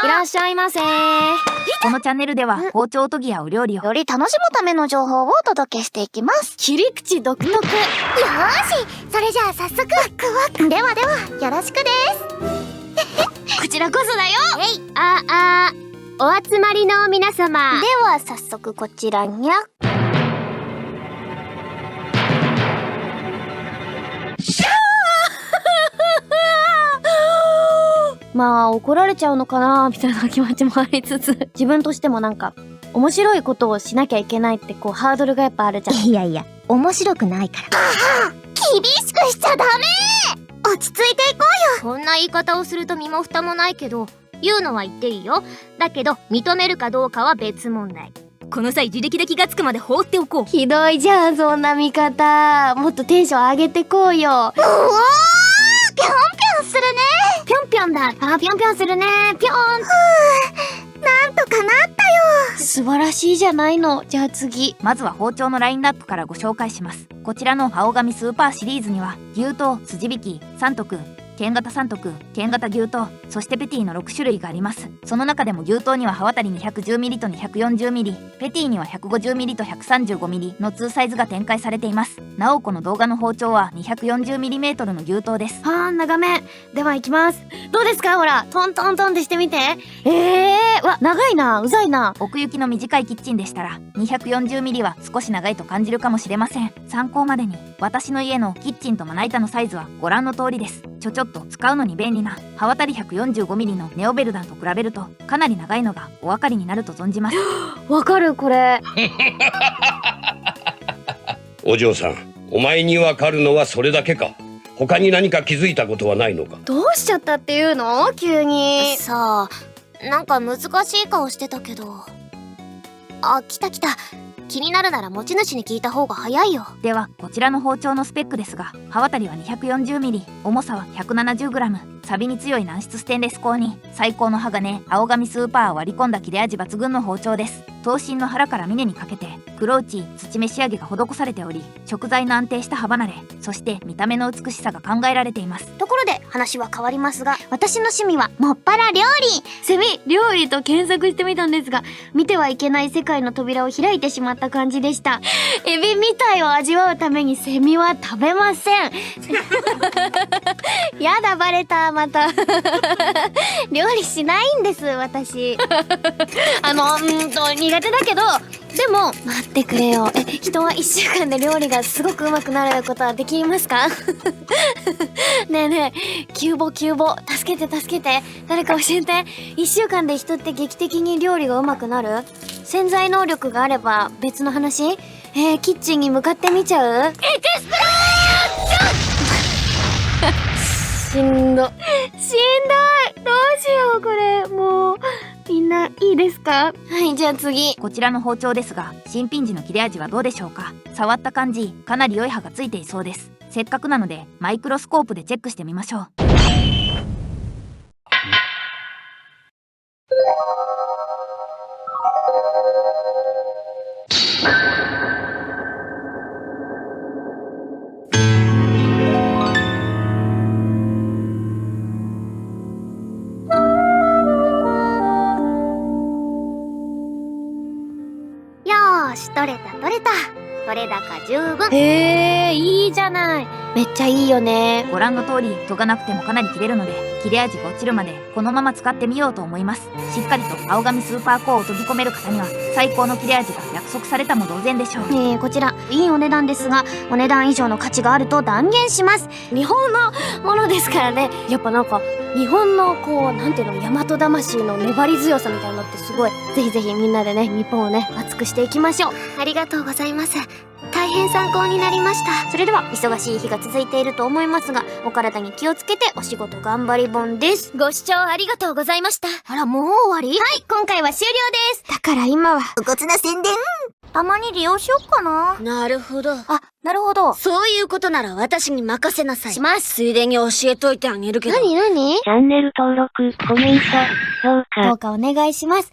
いらっしゃいませ。このチャンネルでは包丁研ぎやお料理をより楽しむための情報をお届けしていきます。切り口独特。よーし、それじゃあ早速ワクワク。ではではよろしくです。こちらこそだよ。お集まりの皆様。では早速こちらにゃ。まあ怒られちゃうのかなみたいな気持ちもありつつ、自分としてもなんか面白いことをしなきゃいけないってこうハードルがやっぱあるじゃん。いやいや、面白くないから。厳しくしちゃダメ。落ち着いていこうよ。こんな言い方をすると身も蓋もないけど、言うのは言っていいよ。だけど認めるかどうかは別問題。この際自力で気がつくまで放っておこう。ひどいじゃんそんな見方。もっとテンション上げてこうよ。ぴょんぴょんするね。ぴょんぴょんだ。ぴょんぴょんするね。ぴょん。なんとかなったよ。素晴らしいじゃないの。じゃあ次。まずは包丁のラインナップからご紹介します。こちらの青髪スーパーシリーズには牛刀、筋引き、三徳、剣型三徳、剣型牛刀、そしてペティの6種類があります。その中でも牛刀には刃渡り 210mm と 240mm、ペティには 150mm と 135mm の2サイズが展開されています。なおこの動画の包丁は 240mm の牛刀です。はあ、長め。では行きます。どうですかほら、トントントンってしてみて。わ、長いな、うざいな。奥行きの短いキッチンでしたら 240mm は少し長いと感じるかもしれません。参考までに、私の家のキッチンとまな板のサイズはご覧の通りです。ちょっと使うのに便利な刃渡り 145mm のネオベルダンと比べるとかなり長いのがお分かりになると存じます。わかるこれ。お嬢さん、お前にわかるのはそれだけか。他に何か気づいたことはないのか。どうしちゃったっていうの急に。さあ、なんか難しい顔してたけど。あ、来た来た。気になるなら持ち主に聞いた方が早いよ。ではこちらの包丁のスペックですが、刃渡りは 240mm、重さは 170g、錆に強い軟質ステンレス鋼に最高の鋼青髪スーパーを割り込んだ切れ味抜群の包丁です。刀身の腹から峰にかけて黒打ち土目仕上げが施されており、食材の安定した刃離れ、そして見た目の美しさが考えられています。ところで話は変わりますが、私の趣味はもっぱら料理。セミ料理と検索してみたんですが、見てはいけない世界の扉を開いてしまった感じでした。エビみたいを味わうためにセミは食べません。やだ、バレた、また。料理しないんです私。苦手だけど、でも待ってくれよ。人は1週間で料理がすごく上手くなることはできますか？ねえねえ、キューボ助けて、誰か教えて。1週間で人って劇的に料理が上手くなる？潜在能力があれば別の話？キッチンに向かってみちゃう？エクスプローション！しんどい。どうしようこれ。もうみんないいですか？はい、じゃあ次。こちらの包丁ですが、新品時の切れ味はどうでしょうか？触った感じ、かなり良い刃がついていそうです。せっかくなのでマイクロスコープでチェックしてみましょう。取れた。取れ高十分。いいじゃない。めっちゃいいよね。ご覧の通り研がなくてもかなり切れるので、切れ味が落ちるまでこのまま使ってみようと思います。しっかりと青髪スーパーコーを研ぎ込める方には最高の切れ味が約束されたも同然でしょう。こちらいいお値段ですが、お値段以上の価値があると断言します。日本のものですからね。やっぱなんか日本のこうなんていうの、大和魂の粘り強さみたいなのってすごい。ぜひぜひみんなでね、日本をね熱くしていきましょう。ありがとうございます。大変参考になりました。それでは忙しい日が続いていると思いますが、お体に気をつけてお仕事頑張りボンです。ご視聴ありがとうございました。あら、もう終わり？はい、今回は終了です。だから今は武骨な宣伝たまに利用しよっかな。なるほど。なるほど。そういうことなら私に任せなさい。します。ついでに教えといてあげるけど。何？チャンネル登録、コメント、評価。どうかお願いします。